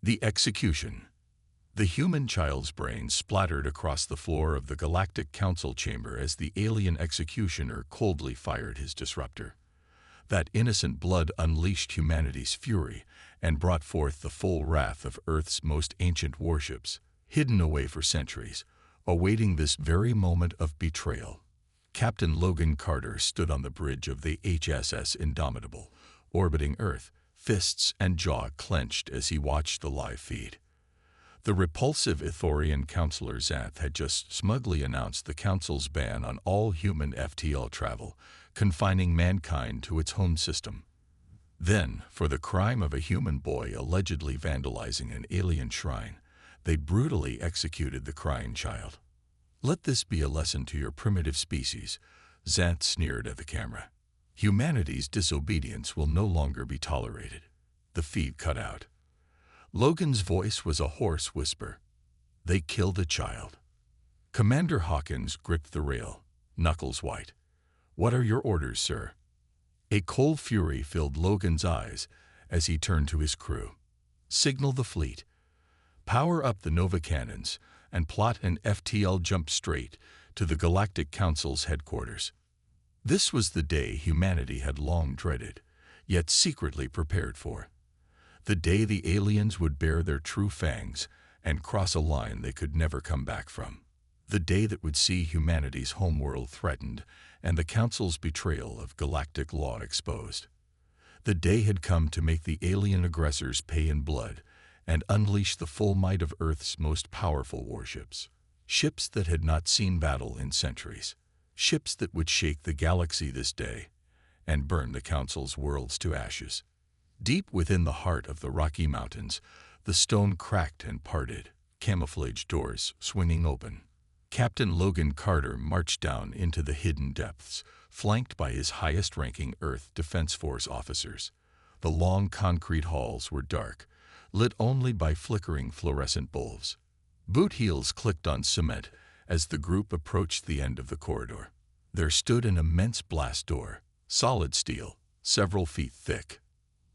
The execution. The human child's brain splattered across the floor of the Galactic Council chamber as the alien executioner coldly fired his disruptor. That innocent blood unleashed humanity's fury and brought forth the full wrath of Earth's most ancient warships, hidden away for centuries, awaiting this very moment of betrayal. Captain Logan Carter stood on the bridge of the HSS Indomitable, orbiting Earth, fists and jaw clenched as he watched the live feed. The repulsive Ithorian Counselor Xanth had just smugly announced the Council's ban on all human FTL travel, confining mankind to its home system. Then, for the crime of a human boy allegedly vandalizing an alien shrine, they brutally executed the crying child. "Let this be a lesson to your primitive species," Xanth sneered at the camera. "Humanity's disobedience will no longer be tolerated." The feed cut out. Logan's voice was a hoarse whisper. "They killed a child." Commander Hawkins gripped the rail, knuckles white. "What are your orders, sir?" A cold fury filled Logan's eyes as he turned to his crew. "Signal the fleet. Power up the Nova cannons and plot an FTL jump straight to the Galactic Council's headquarters." This was the day humanity had long dreaded, yet secretly prepared for. The day the aliens would bare their true fangs and cross a line they could never come back from. The day that would see humanity's homeworld threatened and the Council's betrayal of galactic law exposed. The day had come to make the alien aggressors pay in blood and unleash the full might of Earth's most powerful warships. Ships that had not seen battle in centuries. Ships that would shake the galaxy this day and burn the Council's worlds to ashes. Deep within the heart of the Rocky Mountains, the stone cracked and parted, camouflage doors swinging open. Captain Logan Carter marched down into the hidden depths, flanked by his highest-ranking Earth Defense Force officers. The long concrete halls were dark, lit only by flickering fluorescent bulbs. Boot heels clicked on cement as the group approached the end of the corridor. There stood an immense blast door, solid steel, several feet thick.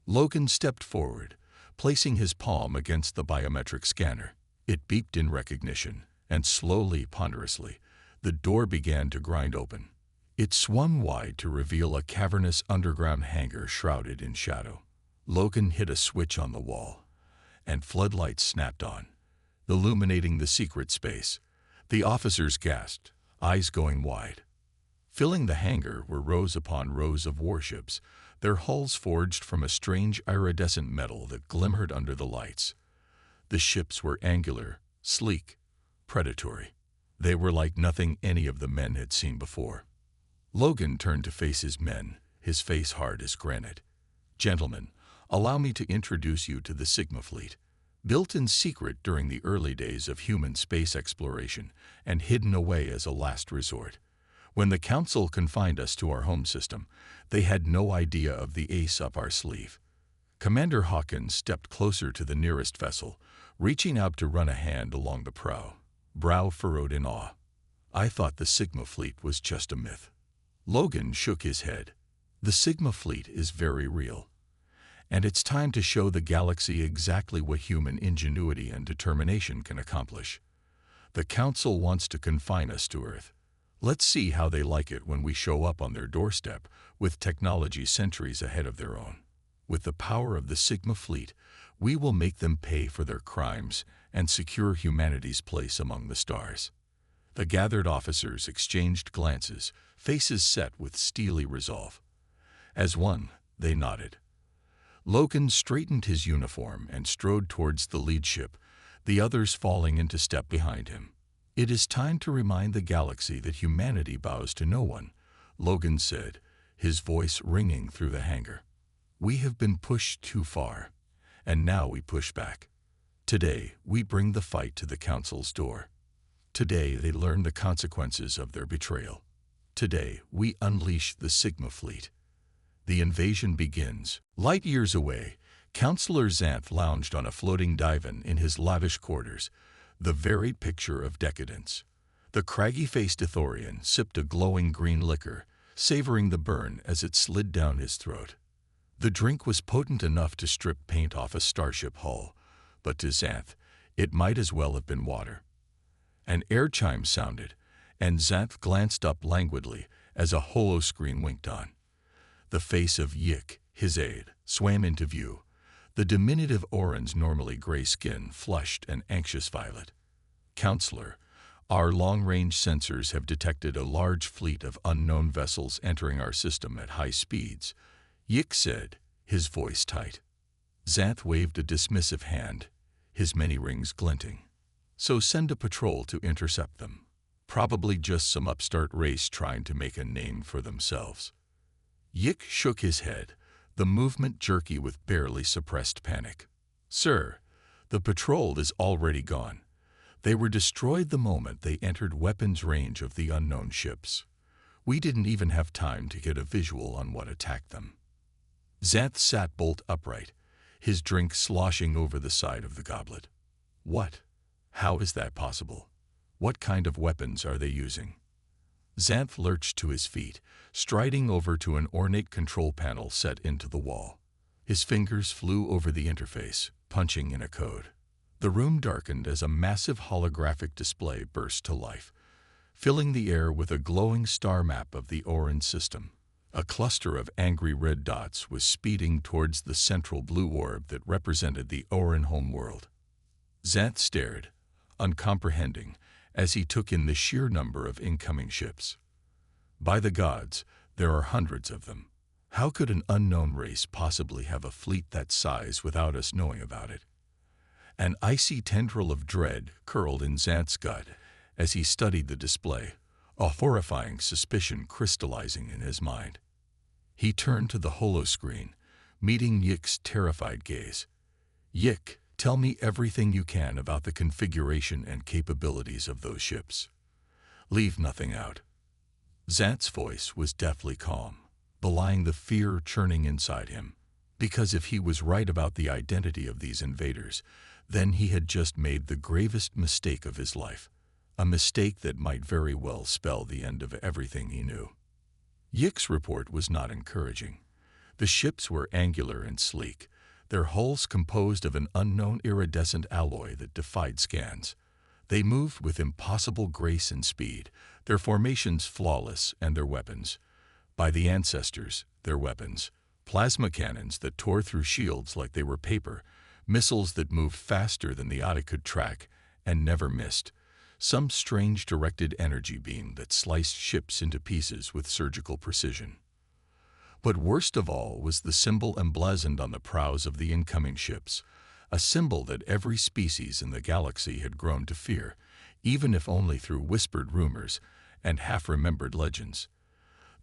Logan stepped forward, placing his palm against the biometric scanner. It beeped in recognition, and slowly, ponderously, the door began to grind open. It swung wide to reveal a cavernous underground hangar shrouded in shadow. Logan hit a switch on the wall, and floodlights snapped on, illuminating the secret space. The officers gasped, eyes going wide. Filling the hangar were rows upon rows of warships, their hulls forged from a strange iridescent metal that glimmered under the lights. The ships were angular, sleek, predatory. They were like nothing any of the men had seen before. Logan turned to face his men, his face hard as granite. "Gentlemen, allow me to introduce you to the Sigma Fleet. Built in secret during the early days of human space exploration and hidden away as a last resort. When the Council confined us to our home system, they had no idea of the ace up our sleeve." Commander Hawkins stepped closer to the nearest vessel, reaching out to run a hand along the prow, brow furrowed in awe. "I thought the Sigma Fleet was just a myth." Logan shook his head. "The Sigma Fleet is very real. And it's time to show the galaxy exactly what human ingenuity and determination can accomplish. The Council wants to confine us to Earth. Let's see how they like it when we show up on their doorstep with technology centuries ahead of their own. With the power of the Sigma Fleet, we will make them pay for their crimes and secure humanity's place among the stars." The gathered officers exchanged glances, faces set with steely resolve. As one, they nodded. Logan straightened his uniform and strode towards the lead ship, the others falling into step behind him. "It is time to remind the galaxy that humanity bows to no one," Logan said, his voice ringing through the hangar. "We have been pushed too far, and now we push back. Today, we bring the fight to the Council's door. Today, they learn the consequences of their betrayal. Today, we unleash the Sigma Fleet. The invasion begins." Light years away, Counselor Xanth lounged on a floating divan in his lavish quarters, the very picture of decadence. The craggy-faced Ithorian sipped a glowing green liquor, savoring the burn as it slid down his throat. The drink was potent enough to strip paint off a starship hull, but to Xanth, it might as well have been water. An air chime sounded, and Xanth glanced up languidly as a holoscreen winked on. The face of Yik, his aide, swam into view, the diminutive Orin's normally gray skin flushed an anxious violet. "Counselor, our long-range sensors have detected a large fleet of unknown vessels entering our system at high speeds," Yik said, his voice tight. Xanth waved a dismissive hand, his many rings glinting. "So send a patrol to intercept them. Probably just some upstart race trying to make a name for themselves." Yik shook his head, the movement jerky with barely suppressed panic. "Sir, the patrol is already gone. They were destroyed the moment they entered weapons range of the unknown ships. We didn't even have time to get a visual on what attacked them." Xanth sat bolt upright, his drink sloshing over the side of the goblet. "What? How is that possible? What kind of weapons are they using?" Xanth lurched to his feet, striding over to an ornate control panel set into the wall. His fingers flew over the interface, punching in a code. The room darkened as a massive holographic display burst to life, filling the air with a glowing star map of the Orin system. A cluster of angry red dots was speeding towards the central blue orb that represented the Orin homeworld. Xanth stared, uncomprehending, as he took in the sheer number of incoming ships. By the gods, there are hundreds of them. How could an unknown race possibly have a fleet that size without us knowing about it? An icy tendril of dread curled in Xanth's gut as he studied the display, a horrifying suspicion crystallizing in his mind. He turned to the holoscreen, meeting Yik's terrified gaze. "Yik, tell me everything you can about the configuration and capabilities of those ships. Leave nothing out." Xanth's voice was deathly calm, belying the fear churning inside him, because if he was right about the identity of these invaders, then he had just made the gravest mistake of his life, a mistake that might very well spell the end of everything he knew. Yik's report was not encouraging. The ships were angular and sleek, their hulls composed of an unknown iridescent alloy that defied scans. They moved with impossible grace and speed, their formations flawless and their weapons, by the ancestors, their weapons, plasma cannons that tore through shields like they were paper, missiles that moved faster than the Odyssey could track and never missed, some strange directed energy beam that sliced ships into pieces with surgical precision. But worst of all was the symbol emblazoned on the prows of the incoming ships, a symbol that every species in the galaxy had grown to fear, even if only through whispered rumors and half-remembered legends.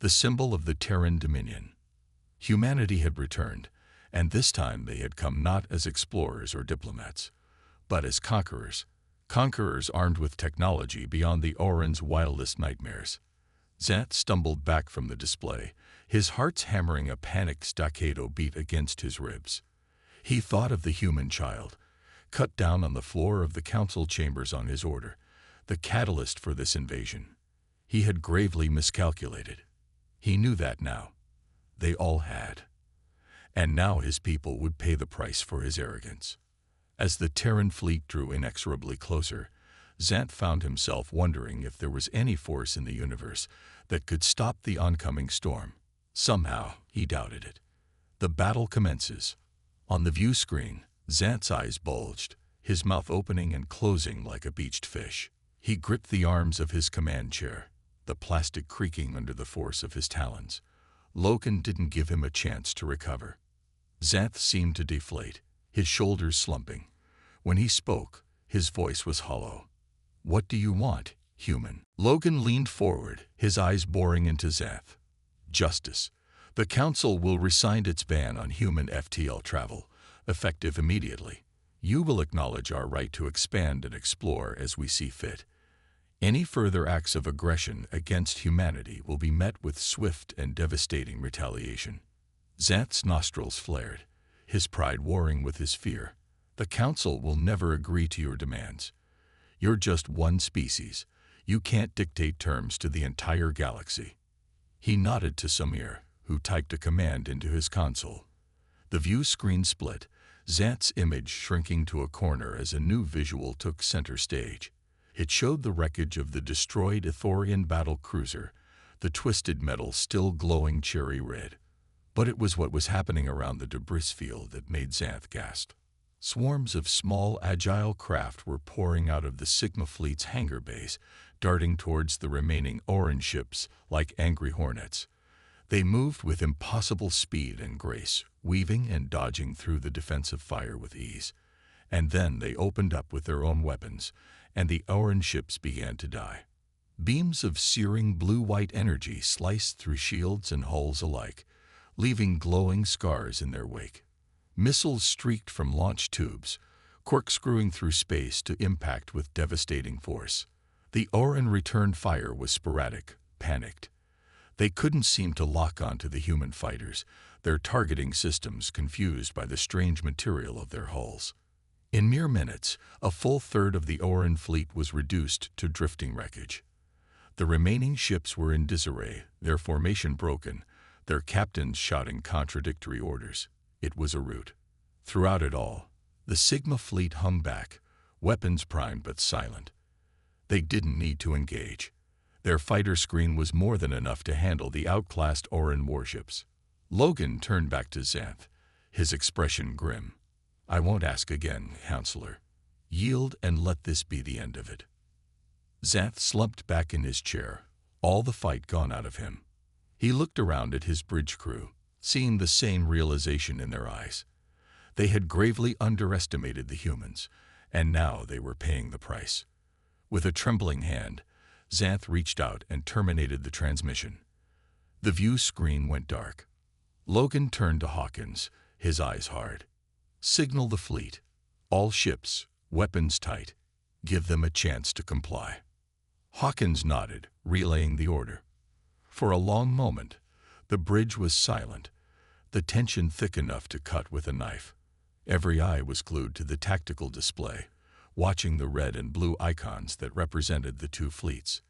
The symbol of the Terran Dominion. Humanity had returned, and this time they had come not as explorers or diplomats, but as conquerors. Conquerors armed with technology beyond the Orin's wildest nightmares. Xanth stumbled back from the display, his heart's hammering a panicked staccato beat against his ribs. He thought of the human child, cut down on the floor of the council chambers on his order, the catalyst for this invasion. He had gravely miscalculated. He knew that now. They all had. And now his people would pay the price for his arrogance. As the Terran fleet drew inexorably closer, Xanth found himself wondering if there was any force in the universe that could stop the oncoming storm. Somehow, he doubted it. The battle commences. On the view screen, Xanth's eyes bulged, his mouth opening and closing like a beached fish. He gripped the arms of his command chair, the plastic creaking under the force of his talons. Loken didn't give him a chance to recover. Xanth seemed to deflate, his shoulders slumping. When he spoke, his voice was hollow. "What do you want, human?" Logan leaned forward, his eyes boring into Xanth. "Justice. The Council will rescind its ban on human FTL travel, effective immediately. You will acknowledge our right to expand and explore as we see fit. Any further acts of aggression against humanity will be met with swift and devastating retaliation." Xanth's nostrils flared, his pride warring with his fear. "The Council will never agree to your demands. You're just one species. You can't dictate terms to the entire galaxy." He nodded to Samir, who typed a command into his console. The view screen split, Xanth's image shrinking to a corner as a new visual took center stage. It showed the wreckage of the destroyed Ithorian battle cruiser, the twisted metal still glowing cherry red. But it was what was happening around the debris field that made Xanth gasp. Swarms of small, agile craft were pouring out of the Sigma fleet's hangar bays, darting towards the remaining Oran ships like angry hornets. They moved with impossible speed and grace, weaving and dodging through the defensive fire with ease. And then they opened up with their own weapons, and the Oran ships began to die. Beams of searing blue-white energy sliced through shields and hulls alike, leaving glowing scars in their wake. Missiles streaked from launch tubes, corkscrewing through space to impact with devastating force. The Oran return fire was sporadic, panicked. They couldn't seem to lock onto the human fighters, their targeting systems confused by the strange material of their hulls. In mere minutes, a full third of the Oran fleet was reduced to drifting wreckage. The remaining ships were in disarray, their formation broken, their captains shouting contradictory orders. It was a rout. Throughout it all, the Sigma fleet hung back, weapons primed but silent. They didn't need to engage. Their fighter screen was more than enough to handle the outclassed Oran warships. Logan turned back to Xanth, his expression grim. "I won't ask again, Counselor. Yield and let this be the end of it." Xanth slumped back in his chair, all the fight gone out of him. He looked around at his bridge crew, seeing the same realization in their eyes. They had gravely underestimated the humans, and now they were paying the price. With a trembling hand, Xanth reached out and terminated the transmission. The view screen went dark. Logan turned to Hawkins, his eyes hard. "Signal the fleet. All ships, weapons tight. Give them a chance to comply." Hawkins nodded, relaying the order. For a long moment, the bridge was silent, the tension thick enough to cut with a knife. Every eye was glued to the tactical display, watching the red and blue icons that represented the two fleets.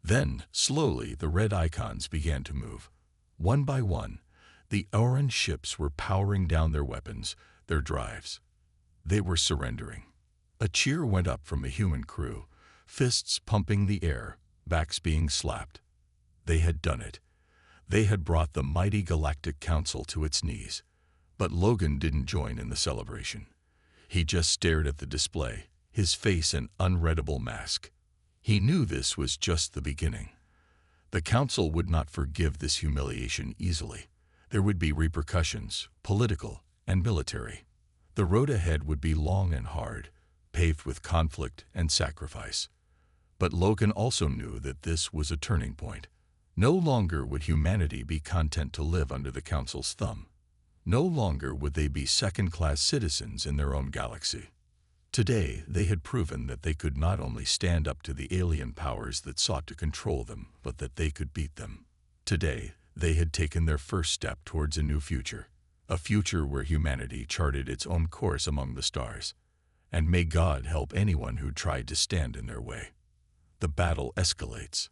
Then, slowly, the red icons began to move. One by one, the Oran ships were powering down their weapons, their drives. They were surrendering. A cheer went up from the human crew, fists pumping the air, backs being slapped. They had done it. They had brought the mighty Galactic Council to its knees. But Logan didn't join in the celebration. He just stared at the display, his face an unreadable mask. He knew this was just the beginning. The Council would not forgive this humiliation easily. There would be repercussions, political and military. The road ahead would be long and hard, paved with conflict and sacrifice. But Logan also knew that this was a turning point. No longer would humanity be content to live under the Council's thumb. No longer would they be second-class citizens in their own galaxy. Today, they had proven that they could not only stand up to the alien powers that sought to control them, but that they could beat them. Today, they had taken their first step towards a new future, a future where humanity charted its own course among the stars. And may God help anyone who tried to stand in their way. The battle escalates.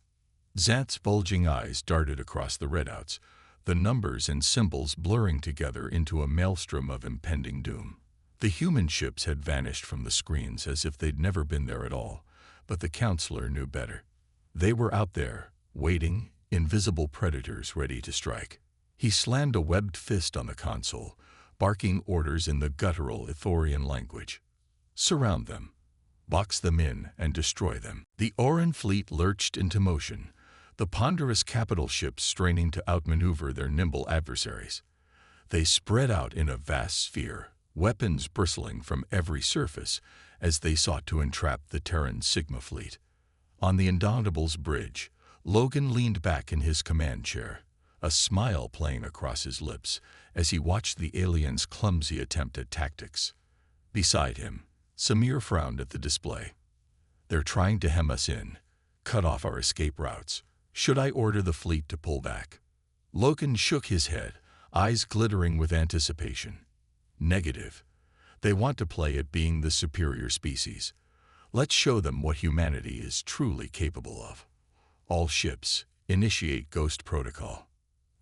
Xanth's bulging eyes darted across the redouts, the numbers and symbols blurring together into a maelstrom of impending doom. The human ships had vanished from the screens as if they'd never been there at all, but the Counselor knew better. They were out there, waiting, invisible predators ready to strike. He slammed a webbed fist on the console, barking orders in the guttural Ithorian language. Surround them. Box them in and destroy them. The Oran fleet lurched into motion, the ponderous capital ships straining to outmaneuver their nimble adversaries. They spread out in a vast sphere, weapons bristling from every surface as they sought to entrap the Terran Sigma fleet. On the Indomitable's bridge, Logan leaned back in his command chair, a smile playing across his lips as he watched the aliens' clumsy attempt at tactics. Beside him, Samir frowned at the display. "They're trying to hem us in, cut off our escape routes. Should I order the fleet to pull back?" Logan shook his head, eyes glittering with anticipation. "Negative. They want to play at being the superior species. Let's show them what humanity is truly capable of. All ships, initiate Ghost Protocol."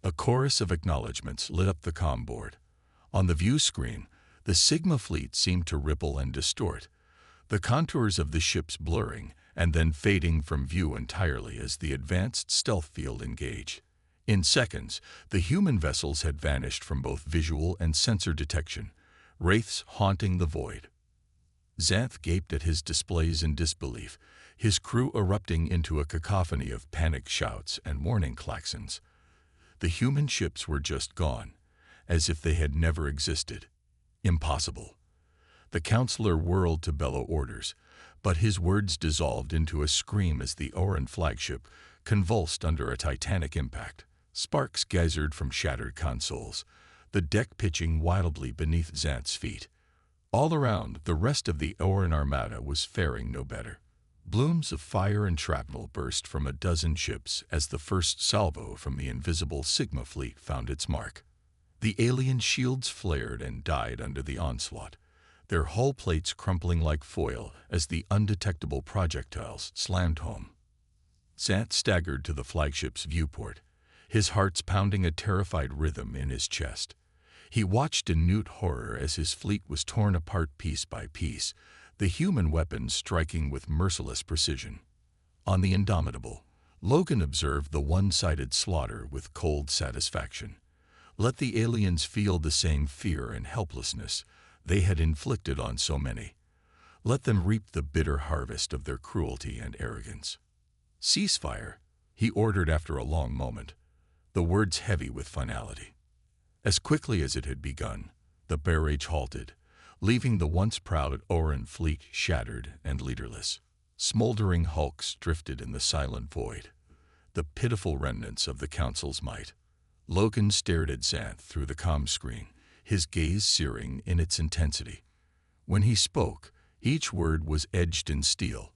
A chorus of acknowledgments lit up the comm board. On the view screen, The Sigma fleet seemed to ripple and distort, the contours of the ships blurring and then fading from view entirely as the advanced stealth field engaged. In seconds, the human vessels had vanished from both visual and sensor detection, wraiths haunting the void. Xanth gaped at his displays in disbelief, his crew erupting into a cacophony of panicked shouts and warning klaxons. The human ships were just gone, as if they had never existed. Impossible. The counselor whirled to bellow orders, but his words dissolved into a scream as the Oran flagship convulsed under a titanic impact. Sparks geysered from shattered consoles, the deck pitching wildly beneath Xanth's feet. All around, the rest of the Oran armada was faring no better. Blooms of fire and shrapnel burst from a dozen ships as the first salvo from the invisible Sigma fleet found its mark. The alien shields flared and died under the onslaught, their hull plates crumpling like foil as the undetectable projectiles slammed home. Xanth staggered to the flagship's viewport, his heart pounding a terrified rhythm in his chest. He watched in mute horror as his fleet was torn apart piece by piece, the human weapons striking with merciless precision. On the Indomitable, Logan observed the one-sided slaughter with cold satisfaction. Let the aliens feel the same fear and helplessness they had inflicted on so many. Let them reap the bitter harvest of their cruelty and arrogance. "Ceasefire," he ordered after a long moment, the words heavy with finality. As quickly as it had begun, the barrage halted, leaving the once proud Oran fleet shattered and leaderless. Smoldering hulks drifted in the silent void, the pitiful remnants of the Council's might. Logan stared at Xanth through the comm screen, his gaze searing in its intensity. When he spoke, each word was edged in steel.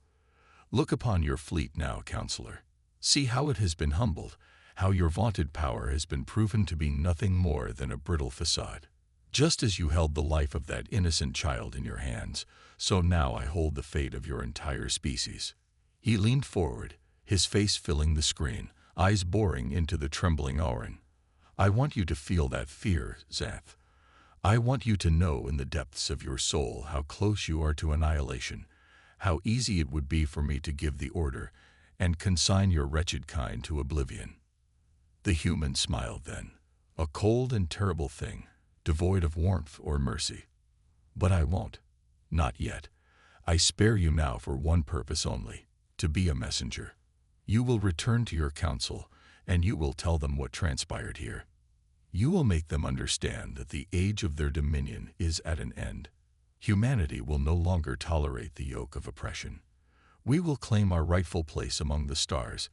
"Look upon your fleet now, Counselor. See how it has been humbled, how your vaunted power has been proven to be nothing more than a brittle facade. Just as you held the life of that innocent child in your hands, so now I hold the fate of your entire species." He leaned forward, his face filling the screen, eyes boring into the trembling Oran. "I want you to feel that fear, Xanth. I want you to know in the depths of your soul how close you are to annihilation, how easy it would be for me to give the order and consign your wretched kind to oblivion." The human smiled then, a cold and terrible thing, devoid of warmth or mercy. "But I won't. Not yet. I spare you now for one purpose only, to be a messenger. You will return to your council, and you will tell them what transpired here. You will make them understand that the age of their dominion is at an end. Humanity will no longer tolerate the yoke of oppression. We will claim our rightful place among the stars,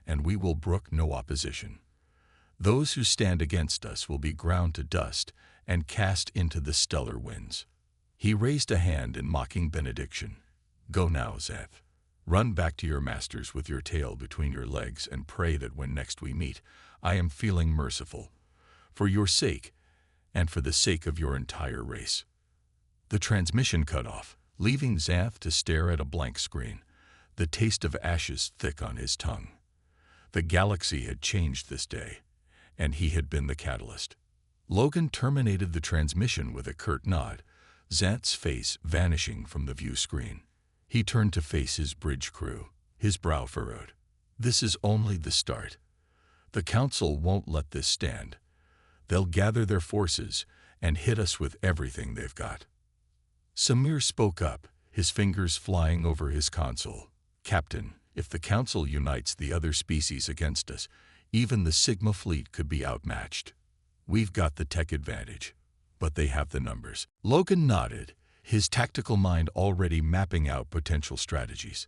and we will brook no opposition. Those who stand against us will be ground to dust and cast into the stellar winds." He raised a hand in mocking benediction. "Go now, Xanth. Run back to your masters with your tail between your legs and pray that when next we meet, I am feeling merciful, for your sake and for the sake of your entire race." The transmission cut off, leaving Xanth to stare at a blank screen, the taste of ashes thick on his tongue. The galaxy had changed this day, and he had been the catalyst. Logan terminated the transmission with a curt nod, Xanth's face vanishing from the view screen. He turned to face his bridge crew, his brow furrowed. "This is only the start. The Council won't let this stand. They'll gather their forces and hit us with everything they've got." Samir spoke up, his fingers flying over his console. "Captain, if the Council unites the other species against us, even the Sigma fleet could be outmatched. We've got the tech advantage, but they have the numbers." Logan nodded, his tactical mind already mapping out potential strategies.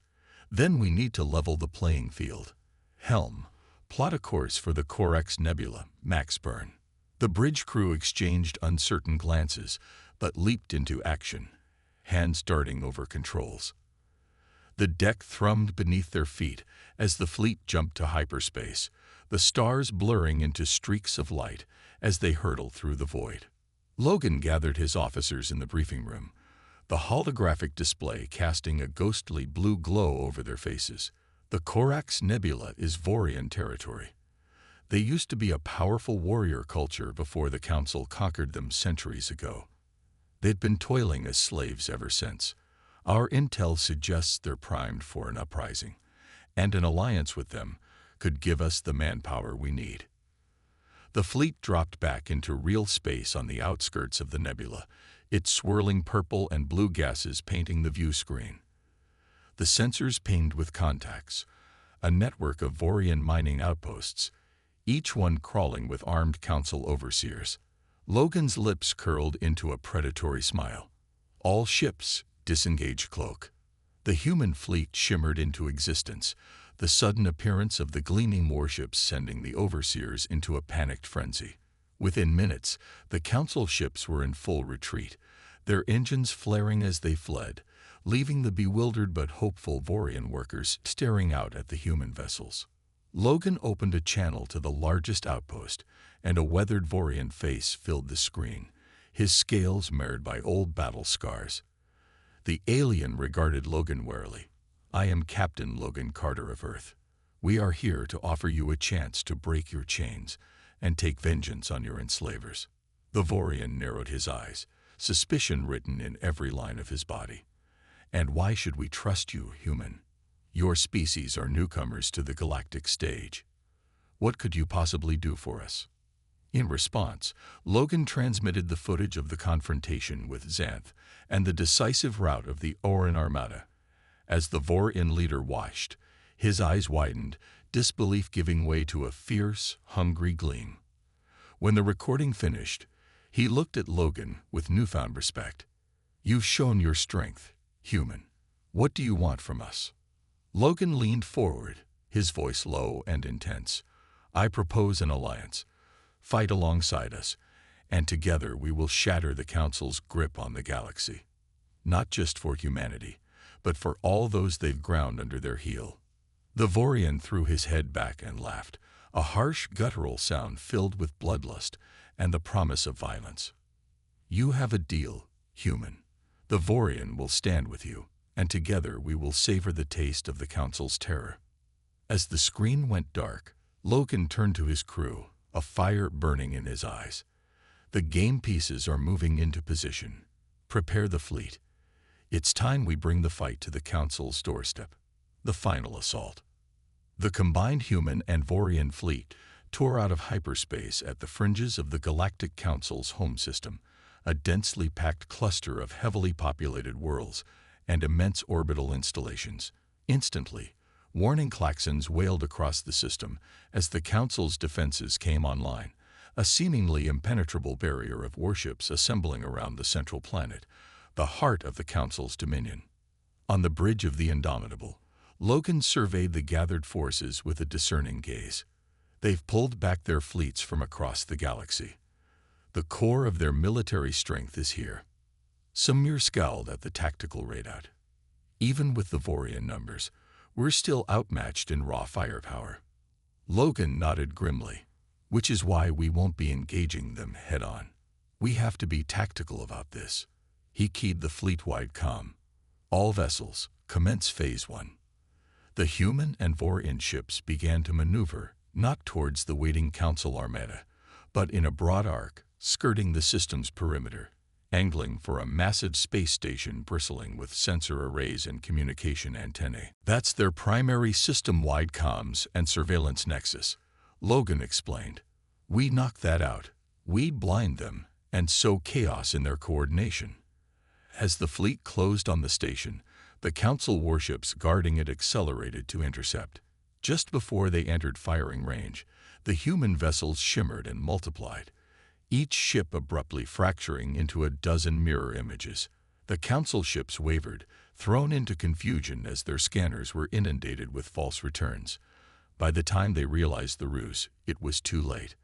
"Then we need to level the playing field. Helm, plot a course for the Orcs Nebula, max burn." The bridge crew exchanged uncertain glances, but leaped into action, hands darting over controls. The deck thrummed beneath their feet as the fleet jumped to hyperspace, the stars blurring into streaks of light as they hurtled through the void. Logan gathered his officers in the briefing room, the holographic display casting a ghostly blue glow over their faces. "The Orcs Nebula is Vorian territory. They used to be a powerful warrior culture before the Council conquered them centuries ago. They'd been toiling as slaves ever since. Our intel suggests they're primed for an uprising, and an alliance with them could give us the manpower we need. The fleet dropped back into real space on the outskirts of the nebula, its swirling purple and blue gases painting the view screen. The sensors pinged with contacts, a network of Vorian mining outposts, each one crawling with armed council overseers. Logan's lips curled into a predatory smile. All ships, disengage cloak. The human fleet shimmered into existence, the sudden appearance of the gleaming warships sending the overseers into a panicked frenzy. Within minutes, the council ships were in full retreat, their engines flaring as they fled, leaving the bewildered but hopeful Vorian workers staring out at the human vessels. Logan opened a channel to the largest outpost, and a weathered Vorian face filled the screen, his scales marred by old battle scars. The alien regarded Logan warily. "I am Captain Logan Carter of Earth. We are here to offer you a chance to break your chains and take vengeance on your enslavers." The Vorian narrowed his eyes, suspicion written in every line of his body. "And why should we trust you, human? Your species are newcomers to the galactic stage. What could you possibly do for us?" In response, Logan transmitted the footage of the confrontation with Xanth and the decisive rout of the Oran Armada. As the Vorian leader watched, his eyes widened, disbelief giving way to a fierce, hungry gleam. When the recording finished, he looked at Logan with newfound respect. "You've shown your strength, human. What do you want from us?" Logan leaned forward, his voice low and intense. "I propose an alliance. Fight alongside us, and together we will shatter the Council's grip on the galaxy. Not just for humanity, but for all those they've ground under their heel." The Vorian threw his head back and laughed, a harsh, guttural sound filled with bloodlust and the promise of violence. "You have a deal, human. The Vorian will stand with you, and together we will savor the taste of the Council's terror." As the screen went dark, Logan turned to his crew, a fire burning in his eyes. "The game pieces are moving into position. Prepare the fleet. It's time we bring the fight to the Council's doorstep." The final assault. The combined human and Vorian fleet tore out of hyperspace at the fringes of the Galactic Council's home system, a densely packed cluster of heavily populated worlds and immense orbital installations. Instantly, warning klaxons wailed across the system as the Council's defenses came online, a seemingly impenetrable barrier of warships assembling around the central planet, the heart of the Council's dominion. On the bridge of the Indomitable, Logan surveyed the gathered forces with a discerning gaze. They've pulled back their fleets from across the galaxy. The core of their military strength is here. Samir scowled at the tactical readout. "Even with the Vorian numbers, we're still outmatched in raw firepower." Logan nodded grimly. "Which is why we won't be engaging them head-on. We have to be tactical about this." He keyed the fleet-wide comm. "All vessels, commence Phase 1. The human and Vorian ships began to maneuver, not towards the waiting Council Armada, but in a broad arc, skirting the system's perimeter, angling for a massive space station bristling with sensor arrays and communication antennae. "That's their primary system-wide comms and surveillance nexus," Logan explained. "We knock that out. We blind them and sow chaos in their coordination." As the fleet closed on the station, the Council warships guarding it accelerated to intercept. Just before they entered firing range, the human vessels shimmered and multiplied, each ship abruptly fracturing into a dozen mirror images. The Council ships wavered, thrown into confusion as their scanners were inundated with false returns. By the time they realized the ruse, it was too late.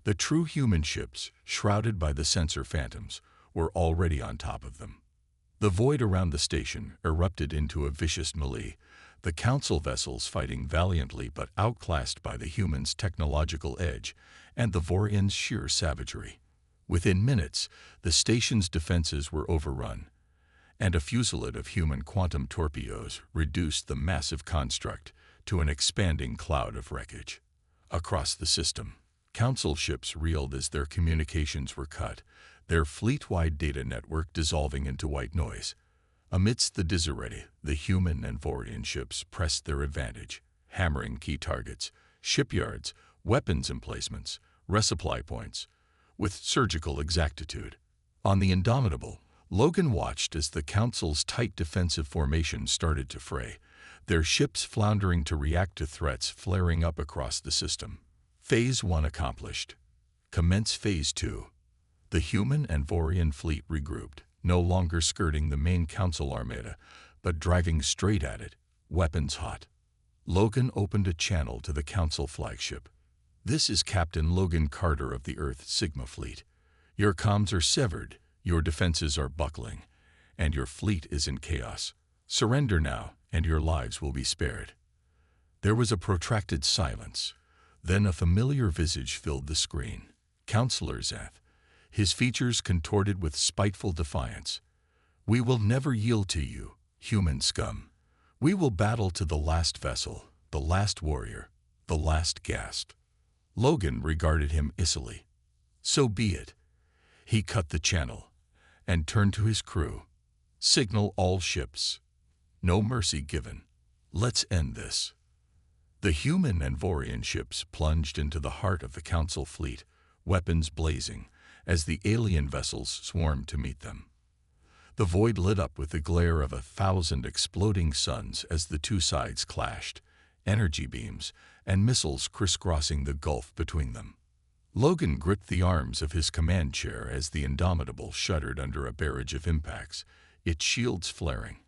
The true human ships, shrouded by the sensor phantoms, were already on top of them. The void around the station erupted into a vicious melee, the Council vessels fighting valiantly but outclassed by the humans' technological edge and the Vorians' sheer savagery. Within minutes, the station's defenses were overrun, and a fusillade of human quantum torpedoes reduced the massive construct to an expanding cloud of wreckage. Across the system, Council ships reeled as their communications were cut, their fleet-wide data network dissolving into white noise. Amidst the disarray, the human and Vorian ships pressed their advantage, hammering key targets, shipyards, weapons emplacements, resupply points, with surgical exactitude. On the Indomitable, Logan watched as the Council's tight defensive formation started to fray, their ships floundering to react to threats flaring up across the system. Phase 1 accomplished. Commence Phase 2. The human and Vorian fleet regrouped, no longer skirting the main Council armada, but driving straight at it, weapons hot. Logan opened a channel to the Council flagship. "This is Captain Logan Carter of the Earth Sigma Fleet. Your comms are severed, your defenses are buckling, and your fleet is in chaos. Surrender now, and your lives will be spared." There was a protracted silence. Then a familiar visage filled the screen. Counselor Xanth, his features contorted with spiteful defiance. "We will never yield to you, human scum. We will battle to the last vessel, the last warrior, the last gasp." Logan regarded him icily. "So be it." He cut the channel and turned to his crew. "Signal all ships. No mercy given. Let's end this." The human and Vorian ships plunged into the heart of the Council fleet, weapons blazing, as the alien vessels swarmed to meet them. The void lit up with the glare of 1,000 exploding suns as the two sides clashed, energy beams and missiles crisscrossing the gulf between them. Logan gripped the arms of his command chair as the Indomitable shuddered under a barrage of impacts, its shields flaring.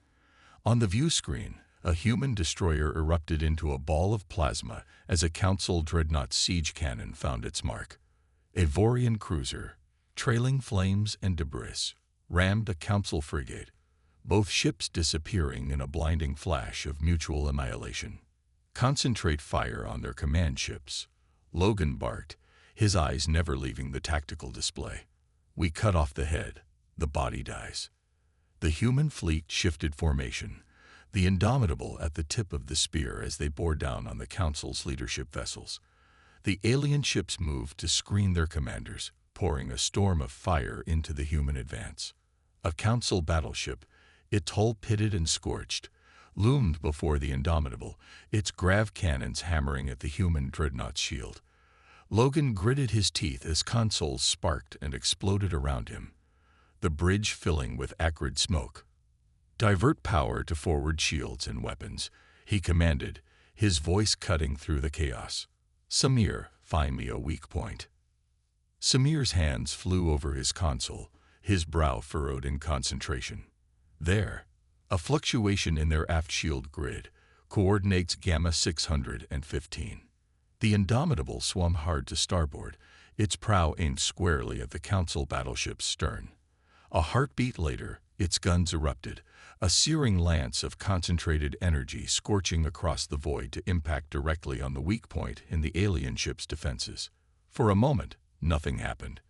On the view screen, a human destroyer erupted into a ball of plasma as a Council dreadnought siege cannon found its mark. A Vorian cruiser, trailing flames and debris, rammed a Council frigate, both ships disappearing in a blinding flash of mutual annihilation. "Concentrate fire on their command ships," Logan barked, his eyes never leaving the tactical display. "We cut off the head, the body dies." The human fleet shifted formation, the Indomitable at the tip of the spear as they bore down on the Council's leadership vessels. The alien ships moved to screen their commanders, pouring a storm of fire into the human advance. A Council battleship, its hull pitted and scorched, loomed before the Indomitable, its grav cannons hammering at the human dreadnought's shield. Logan gritted his teeth as consoles sparked and exploded around him, the bridge filling with acrid smoke. "Divert power to forward shields and weapons," he commanded, his voice cutting through the chaos. "Samir, find me a weak point." Samir's hands flew over his console, his brow furrowed in concentration. There, a fluctuation in their aft shield grid, coordinates Gamma 615. The Indomitable swung hard to starboard, its prow aimed squarely at the Council battleship's stern. A heartbeat later, its guns erupted, a searing lance of concentrated energy scorching across the void to impact directly on the weak point in the alien ship's defenses. For a moment, nothing happened.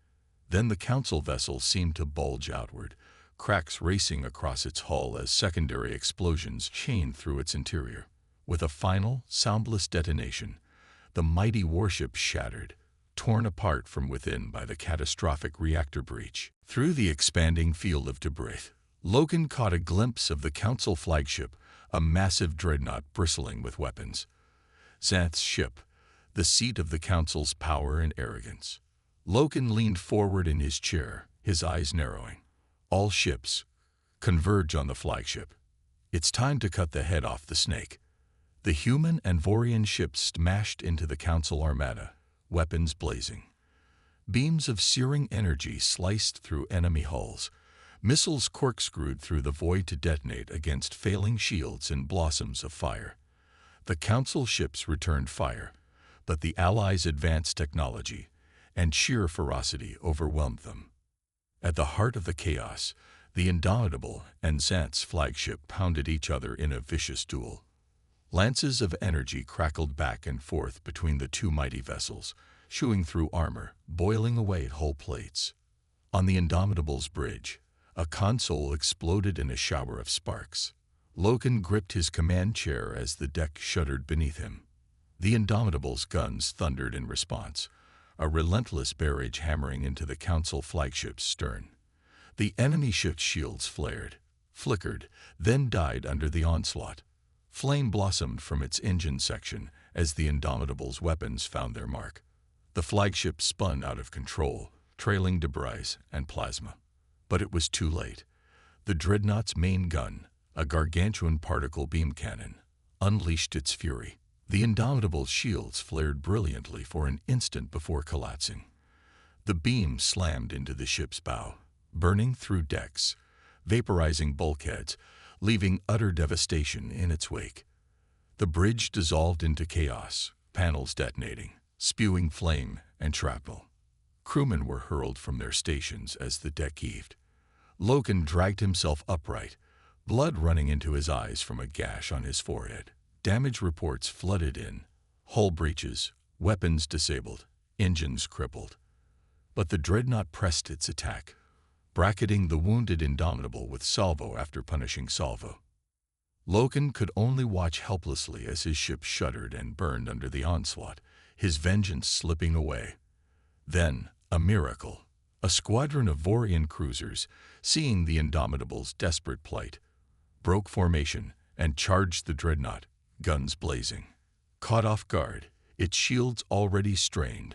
Then the Council vessel seemed to bulge outward, cracks racing across its hull as secondary explosions chained through its interior. With a final, soundless detonation, the mighty warship shattered, torn apart from within by the catastrophic reactor breach. Through the expanding field of debris, Logan caught a glimpse of the Council flagship, a massive dreadnought bristling with weapons. Xanth's ship, the seat of the Council's power and arrogance. Logan leaned forward in his chair, his eyes narrowing. "All ships, converge on the flagship. It's time to cut the head off the snake." The human and Vorian ships smashed into the Council armada, weapons blazing. Beams of searing energy sliced through enemy hulls, missiles corkscrewed through the void to detonate against failing shields and blossoms of fire. The Council ships returned fire, but the Allies' advanced technology and sheer ferocity overwhelmed them. At the heart of the chaos, the Indomitable and Xanth's flagship pounded each other in a vicious duel. Lances of energy crackled back and forth between the two mighty vessels, chewing through armor, boiling away at hull plates. On the Indomitable's bridge, a console exploded in a shower of sparks. Logan gripped his command chair as the deck shuddered beneath him. The Indomitable's guns thundered in response, a relentless barrage hammering into the Council flagship's stern. The enemy ship's shields flared, flickered, then died under the onslaught. Flame blossomed from its engine section as the Indomitable's weapons found their mark. The flagship spun out of control, trailing debris and plasma. But it was too late. The dreadnought's main gun, a gargantuan particle beam cannon, unleashed its fury. The Indomitable's shields flared brilliantly for an instant before collapsing. The beam slammed into the ship's bow, burning through decks, vaporizing bulkheads, leaving utter devastation in its wake. The bridge dissolved into chaos, panels detonating, spewing flame and shrapnel. Crewmen were hurled from their stations as the deck heaved. Logan dragged himself upright, blood running into his eyes from a gash on his forehead. Damage reports flooded in, hull breaches, weapons disabled, engines crippled. But the dreadnought pressed its attack, bracketing the wounded Indomitable with salvo after punishing salvo. Logan could only watch helplessly as his ship shuddered and burned under the onslaught, his vengeance slipping away. Then, a miracle. A squadron of Vorian cruisers, seeing the Indomitable's desperate plight, broke formation and charged the dreadnought, guns blazing. Caught off guard, its shields already strained,